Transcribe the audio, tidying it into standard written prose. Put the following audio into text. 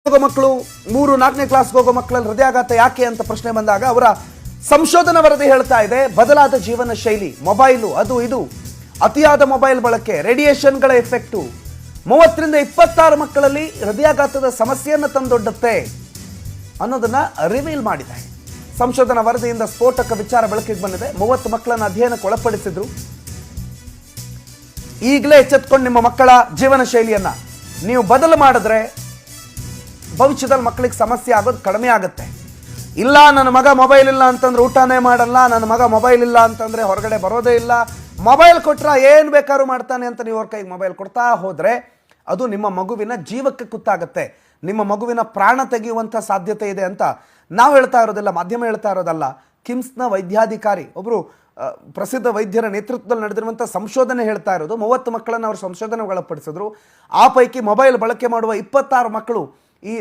ಹೋಗೋ ಮಕ್ಕಳು 3-4ನೇ ಕ್ಲಾಸ್ಗೆ ಹೋಗೋ ಮಕ್ಕಳಲ್ಲಿ ಹೃದಯಾಘಾತ ಯಾಕೆ ಅಂತ ಪ್ರಶ್ನೆ ಬಂದಾಗ ಅವರ ಸಂಶೋಧನಾ ವರದಿ ಹೇಳ್ತಾ ಇದೆ, ಬದಲಾದ ಜೀವನ ಶೈಲಿ, ಮೊಬೈಲು, ಅದು ಇದು, ಅತಿಯಾದ ಮೊಬೈಲ್ ಬಳಕೆ, ರೇಡಿಯೇಷನ್ಗಳ ಎಫೆಕ್ಟು 30ರಿಂದ 26 ಮಕ್ಕಳಲ್ಲಿ ಹೃದಯಾಘಾತದ ಸಮಸ್ಯೆಯನ್ನು ತಂದೊಡ್ಡುತ್ತೆ ಅನ್ನೋದನ್ನ ರಿವೀಲ್ ಮಾಡಿದೆ. ಸಂಶೋಧನಾ ವರದಿಯಿಂದ ಸ್ಫೋಟಕ ವಿಚಾರ ಬೆಳಕಿಗೆ ಬಂದಿದೆ. 30 ಮಕ್ಕಳನ್ನು ಅಧ್ಯಯನಕ್ಕೆ ಒಳಪಡಿಸಿದ್ರು. ಈಗಲೇ ಎಚ್ಚೆತ್ಕೊಂಡು ನಿಮ್ಮ ಮಕ್ಕಳ ಜೀವನ ಶೈಲಿಯನ್ನ ನೀವು ಬದಲು ಮಾಡಿದ್ರೆ ಭವಿಷ್ಯದಲ್ಲಿ ಮಕ್ಕಳಿಗೆ ಸಮಸ್ಯೆ ಆಗೋದು ಕಡಿಮೆ ಆಗುತ್ತೆ. ಇಲ್ಲ, ನನ್ನ ಮಗ ಮೊಬೈಲ್ ಇಲ್ಲ ಅಂತಂದ್ರೆ ಊಟನೇ ಮಾಡಲ್ಲ, ನನ್ನ ಮಗ ಮೊಬೈಲ್ ಇಲ್ಲ ಅಂತಂದ್ರೆ ಹೊರಗಡೆ ಬರೋದೇ ಇಲ್ಲ, ಮೊಬೈಲ್ ಕೊಟ್ರೆ ಏನು ಬೇಕಾದ್ರೂ ಮಾಡ್ತಾನೆ ಅಂತ ನೀವು ಅವ್ರ ಕೈಗೆ ಮೊಬೈಲ್ ಕೊಡ್ತಾ ಹೋದ್ರೆ ಅದು ನಿಮ್ಮ ಮಗುವಿನ ಜೀವಕ್ಕೆ ಕುತ್ತಾಗುತ್ತೆ, ನಿಮ್ಮ ಮಗುವಿನ ಪ್ರಾಣ ತೆಗೆಯುವಂಥ ಸಾಧ್ಯತೆ ಇದೆ ಅಂತ ನಾವು ಹೇಳ್ತಾ ಇರೋದಿಲ್ಲ, ಮಾಧ್ಯಮ ಹೇಳ್ತಾ ಇರೋದಲ್ಲ. ಕಿಮ್ಸ್ನ ವೈದ್ಯಾಧಿಕಾರಿ ಒಬ್ಬರು ಪ್ರಸಿದ್ಧ ವೈದ್ಯರ ನೇತೃತ್ವದಲ್ಲಿ ನಡೆದಿರುವಂಥ ಸಂಶೋಧನೆ ಹೇಳ್ತಾ ಇರೋದು. 30 ಮಕ್ಕಳನ್ನು ಅವರು ಸಂಶೋಧನೆಗೆ ಒಳಪಡಿಸಿದ್ರು. ಆ ಪೈಕಿ ಮೊಬೈಲ್ ಬಳಕೆ ಮಾಡುವ 26 ಮಕ್ಕಳು